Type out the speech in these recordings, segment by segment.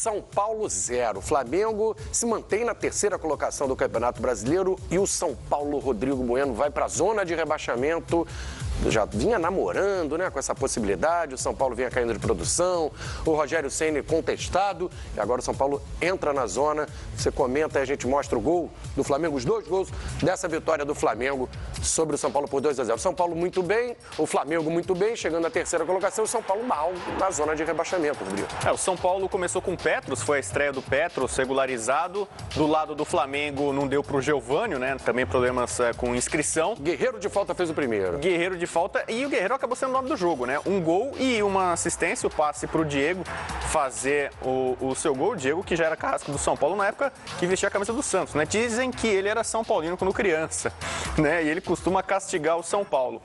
São Paulo 0. Flamengo se mantém na terceira colocação do Campeonato Brasileiro e o São Paulo, Rodrigo Bueno, vai para a zona de rebaixamento. Já vinha namorando, né, com essa possibilidade. O São Paulo vinha caindo de produção, o Rogério Ceni contestado e agora o São Paulo entra na zona. Você comenta e a gente mostra o gol do Flamengo, os dois gols dessa vitória do Flamengo sobre o São Paulo por 2-0. O São Paulo muito bem, o Flamengo muito bem, chegando à terceira colocação, o São Paulo mal na zona de rebaixamento, Rodrigo. O São Paulo começou com o Petros, foi a estreia do Petros, regularizado. Do lado do Flamengo não deu pro Geovânio, né? Também problemas com inscrição. Guerreiro de falta fez o primeiro. Guerreiro de falta e o Guerreiro acabou sendo o nome do jogo, né? Um gol e uma assistência, o passe pro Diego fazer o seu gol. O Diego, que já era carrasco do São Paulo na época que vestia a camisa do Santos, né? Dizem que ele era São Paulino quando criança, né? E ele costuma castigar o São Paulo.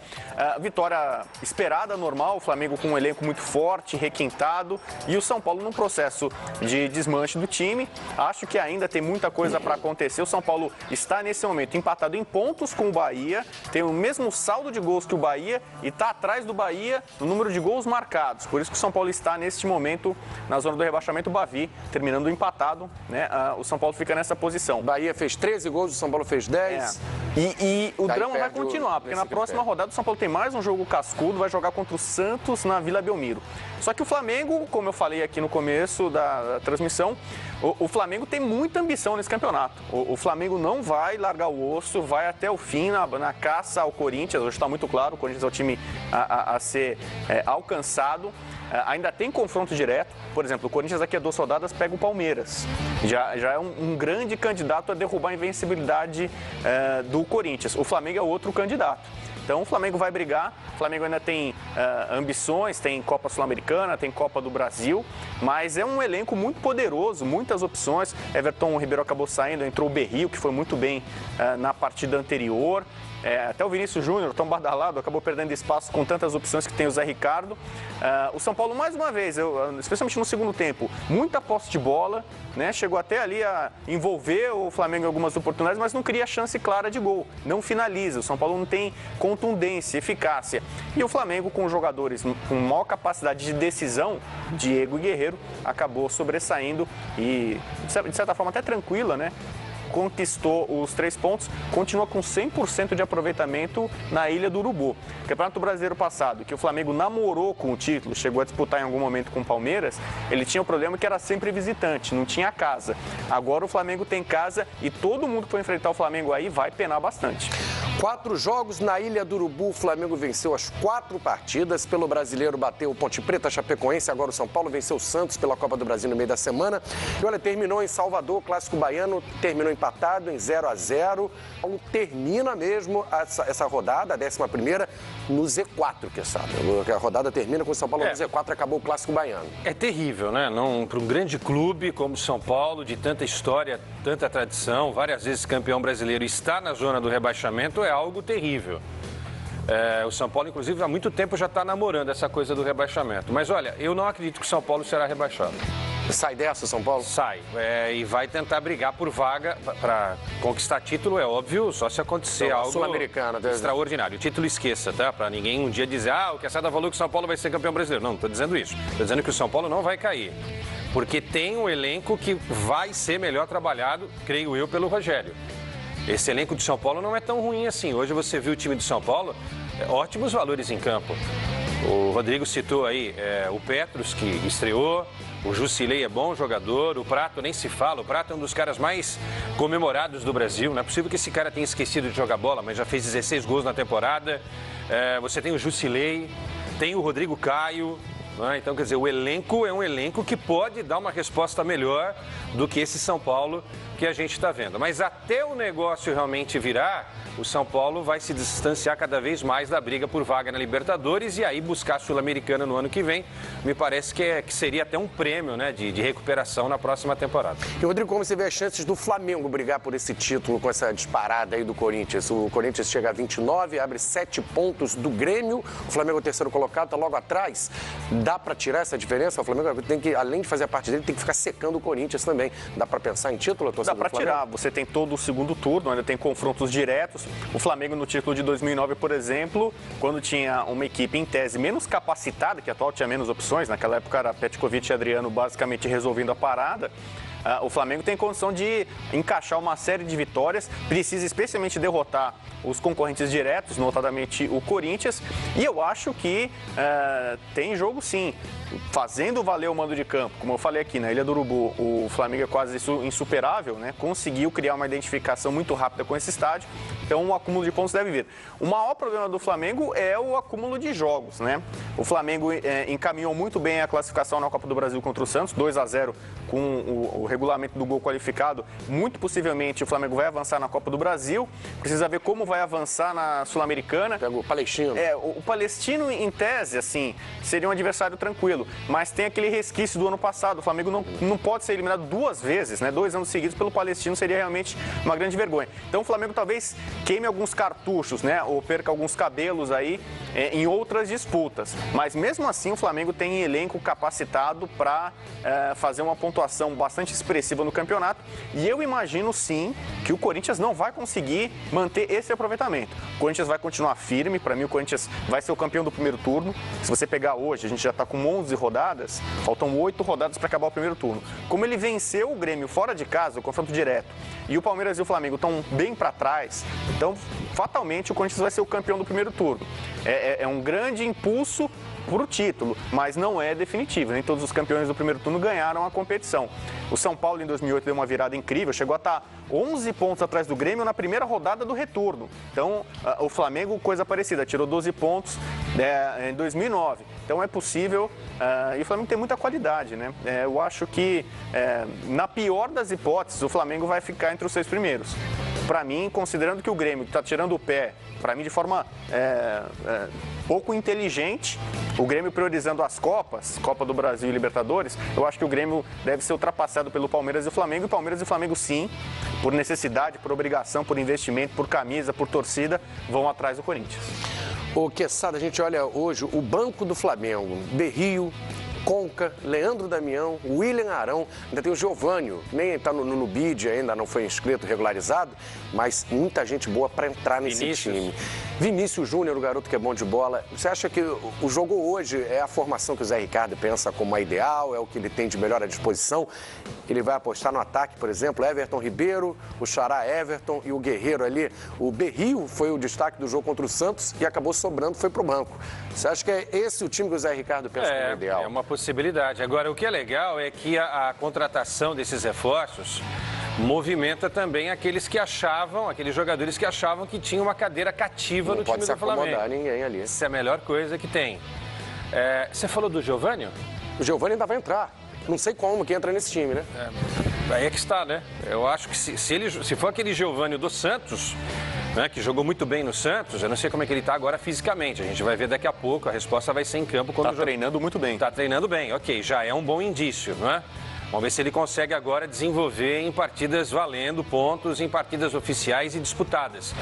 Vitória esperada, normal, o Flamengo com um elenco muito forte, requintado, e o São Paulo num processo de desmanche do time. Acho que ainda tem muita coisa para acontecer. O São Paulo está nesse momento empatado em pontos com o Bahia, tem o mesmo saldo de gols que o Bahia e está atrás do Bahia no número de gols marcados. Por isso que o São Paulo está neste momento na zona do rebaixamento. O Bavi terminando empatado, né? O São Paulo fica nessa posição. O Bahia fez 13 gols, o São Paulo fez 10. E o drama vai continuar, porque na próxima rodada o São Paulo tem mais um jogo cascudo, vai jogar contra o Santos na Vila Belmiro. Só que o Flamengo, como eu falei aqui no começo da transmissão, o Flamengo tem muita ambição nesse campeonato. O Flamengo não vai largar o osso, vai até o fim na caça ao Corinthians. Hoje está muito claro, o Corinthians é o time a ser alcançado. Ainda tem confronto direto. Por exemplo, o Corinthians daqui a 2 rodadas pega o Palmeiras. Já é um grande candidato a derrubar a invencibilidade do Corinthians. O Flamengo é outro candidato. Então o Flamengo vai brigar, o Flamengo ainda tem ambições, tem Copa Sul-Americana, tem Copa do Brasil, mas é um elenco muito poderoso, muitas opções. Everton Ribeiro acabou saindo, entrou o Berrio, que foi muito bem na partida anterior. Até o Vinícius Júnior, tão badalado, acabou perdendo espaço com tantas opções que tem o Zé Ricardo. O São Paulo, mais uma vez, especialmente no segundo tempo, muita posse de bola, né? Chegou até ali a envolver o Flamengo em algumas oportunidades, mas não cria chance clara de gol, não finaliza. O São Paulo não tem contundência, eficácia. E o Flamengo, com jogadores com maior capacidade de decisão, Diego e Guerreiro, acabou sobressaindo e, de certa forma, até tranquila, né? Conquistou os 3 pontos, continua com 100% de aproveitamento na Ilha do Urubu. Campeonato Brasileiro passado, que o Flamengo namorou com o título, chegou a disputar em algum momento com o Palmeiras, ele tinha o problema que era sempre visitante, não tinha casa. Agora o Flamengo tem casa e todo mundo que for enfrentar o Flamengo aí vai penar bastante. 4 jogos na Ilha do Urubu, o Flamengo venceu as 4 partidas. Pelo Brasileiro bateu o Ponte Preta, Chapecoense, agora o São Paulo venceu o Santos pela Copa do Brasil no meio da semana. E olha, terminou em Salvador, Clássico Baiano, terminou empatado em 0-0. Então, termina mesmo essa rodada, a 11ª, no Z4, que sabe. A rodada termina com o São Paulo no Z4, acabou o Clássico Baiano. É terrível, né? Para um grande clube como o São Paulo, de tanta história, tanta tradição, várias vezes campeão brasileiro, estar na zona do rebaixamento é algo terrível. O São Paulo, inclusive, há muito tempo já está namorando essa coisa do rebaixamento. Mas olha, eu não acredito que o São Paulo será rebaixado. Sai dessa, São Paulo? Sai. E vai tentar brigar por vaga para conquistar título, é óbvio, só se acontecer algo extraordinário. O título esqueça, tá? Para ninguém um dia dizer, o Quesada falou que o São Paulo vai ser campeão brasileiro. Não estou dizendo isso. Estou dizendo que o São Paulo não vai cair. Porque tem um elenco que vai ser melhor trabalhado, creio eu, pelo Rogério. Esse elenco de São Paulo não é tão ruim assim. Hoje você viu o time de São Paulo, ótimos valores em campo. O Rodrigo citou aí o Petros, que estreou, o Jusilei é bom jogador, o Prato nem se fala, o Prato é um dos caras mais comemorados do Brasil. Não é possível que esse cara tenha esquecido de jogar bola, mas já fez 16 gols na temporada. Você tem o Jusilei, tem o Rodrigo Caio. Então, quer dizer, o elenco é um elenco que pode dar uma resposta melhor do que esse São Paulo que a gente está vendo. Mas até o negócio realmente virar, o São Paulo vai se distanciar cada vez mais da briga por vaga na Libertadores e aí buscar a Sul-Americana no ano que vem. Me parece que seria até um prêmio, né, de recuperação na próxima temporada. E, Rodrigo, como você vê as chances do Flamengo brigar por esse título com essa disparada aí do Corinthians? O Corinthians chega a 29, abre 7 pontos do Grêmio. O Flamengo é o terceiro colocado, está logo atrás Dá para tirar essa diferença? O Flamengo tem que, além de fazer a parte dele, tem que ficar secando o Corinthians também. Dá para pensar em título? Dá para tirar. Você tem todo o segundo turno, ainda tem confrontos diretos. O Flamengo no título de 2009, por exemplo, quando tinha uma equipe em tese menos capacitada, que a atual tinha menos opções, naquela época era Petkovic e Adriano basicamente resolvendo a parada, o Flamengo tem condição de encaixar uma série de vitórias, precisa especialmente derrotar os concorrentes diretos, notadamente o Corinthians, e eu acho que tem jogo sim, fazendo valer o mando de campo. Como eu falei aqui, na Ilha do Urubu, o Flamengo é quase insuperável, né? Conseguiu criar uma identificação muito rápida com esse estádio, então um acúmulo de pontos deve vir. O maior problema do Flamengo é o acúmulo de jogos, né? O Flamengo encaminhou muito bem a classificação na Copa do Brasil contra o Santos, 2-0 com o regulamento do gol qualificado. Muito possivelmente o Flamengo vai avançar na Copa do Brasil, precisa ver como vai avançar na Sul-Americana. Pega o Palestino. O Palestino, em tese, assim, seria um adversário tranquilo, mas tem aquele resquício do ano passado. O Flamengo não pode ser eliminado 2 vezes, né? 2 anos seguidos pelo Palestino seria realmente uma grande vergonha. Então o Flamengo talvez queime alguns cartuchos, né? Ou perca alguns cabelos aí em outras disputas. Mas mesmo assim o Flamengo tem elenco capacitado para fazer uma pontuação bastante expressiva no campeonato. E eu imagino sim que o Corinthians não vai conseguir manter esse aproveitamento. O Corinthians vai continuar firme. Para mim o Corinthians vai ser o campeão do primeiro turno. Se você pegar hoje, a gente já está com 11 rodadas, faltam 8 rodadas para acabar o primeiro turno. Como ele venceu o Grêmio fora de casa, o confronto direto, e o Palmeiras e o Flamengo estão bem para trás, então fatalmente o Corinthians vai ser o campeão do primeiro turno. É um grande impulso para o título, mas não é definitivo. Nem todos os campeões do primeiro turno ganharam a competição. O São Paulo em 2008 deu uma virada incrível, chegou a estar 11 pontos atrás do Grêmio na primeira rodada do retorno. Então o Flamengo, coisa parecida, tirou 12 pontos em 2009. Então é possível, e o Flamengo tem muita qualidade, né? Eu acho que, na pior das hipóteses, o Flamengo vai ficar entre os 6 primeiros. Para mim, considerando que o Grêmio está tirando o pé, para mim de forma pouco inteligente, o Grêmio priorizando as Copas, Copa do Brasil e Libertadores, eu acho que o Grêmio deve ser ultrapassado pelo Palmeiras e o Flamengo. E o Palmeiras e o Flamengo, sim, por necessidade, por obrigação, por investimento, por camisa, por torcida, vão atrás do Corinthians. Ô, Queçada, a gente olha hoje o banco do Flamengo, Berrio, Conca, Leandro Damião, William Arão, ainda tem o Giovânio, nem está no BID ainda, não foi inscrito, regularizado, mas muita gente boa para entrar nesse time. Vinícius Júnior, o garoto que é bom de bola. Você acha que o jogo hoje é a formação que o Zé Ricardo pensa como a ideal, é o que ele tem de melhor à disposição? Ele vai apostar no ataque, por exemplo, Everton Ribeiro, o Xará Everton e o Guerreiro ali. O Berrio foi o destaque do jogo contra o Santos e acabou sobrando, foi para o banco. Você acha que é esse o time que o Zé Ricardo pensa como ideal? É uma possibilidade. Agora, o que é legal é que a contratação desses reforços movimenta também aqueles jogadores que achavam que tinha uma cadeira cativa no time do Flamengo. Não pode se acomodar ninguém ali. Essa é a melhor coisa que tem. Você falou do Giovânio? O Giovânio ainda vai entrar. Não sei como que entra nesse time, né? Aí é que está, né? Eu acho que se for aquele Giovânio do Santos, né, que jogou muito bem no Santos, eu não sei como é que ele está agora fisicamente. A gente vai ver daqui a pouco, a resposta vai ser em campo. Está treinando muito bem. Está treinando bem, ok. Já é um bom indício, não é? Vamos ver se ele consegue agora desenvolver em partidas valendo pontos, em partidas oficiais e disputadas.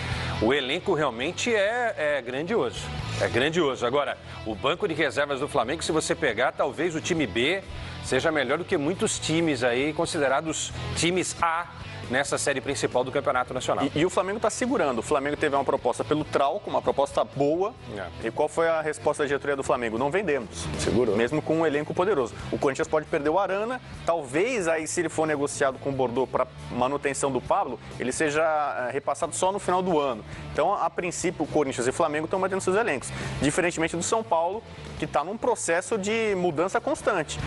O elenco realmente é grandioso. É grandioso. Agora, o banco de reservas do Flamengo, se você pegar, talvez o time B seja melhor do que muitos times aí considerados times A nessa série principal do Campeonato Nacional. E o Flamengo está segurando. O Flamengo teve uma proposta pelo Trauco, uma proposta boa. E qual foi a resposta da diretoria do Flamengo? Não vendemos. Segurou. Mesmo com um elenco poderoso. O Corinthians pode perder o Arana. Talvez aí, se ele for negociado com o Bordeaux para manutenção do Pablo, ele seja repassado só no final do ano. Então, a princípio, o Corinthians e o Flamengo estão mantendo seus elencos. Diferentemente do São Paulo, que está num processo de mudança constante.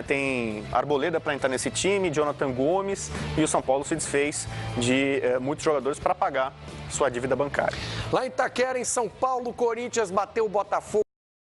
Tem Arboleda para entrar nesse time, Jonathan Gomes, e o São Paulo se desfez de muitos jogadores para pagar sua dívida bancária. Lá em Itaquera, em São Paulo, o Corinthians bateu o Botafogo.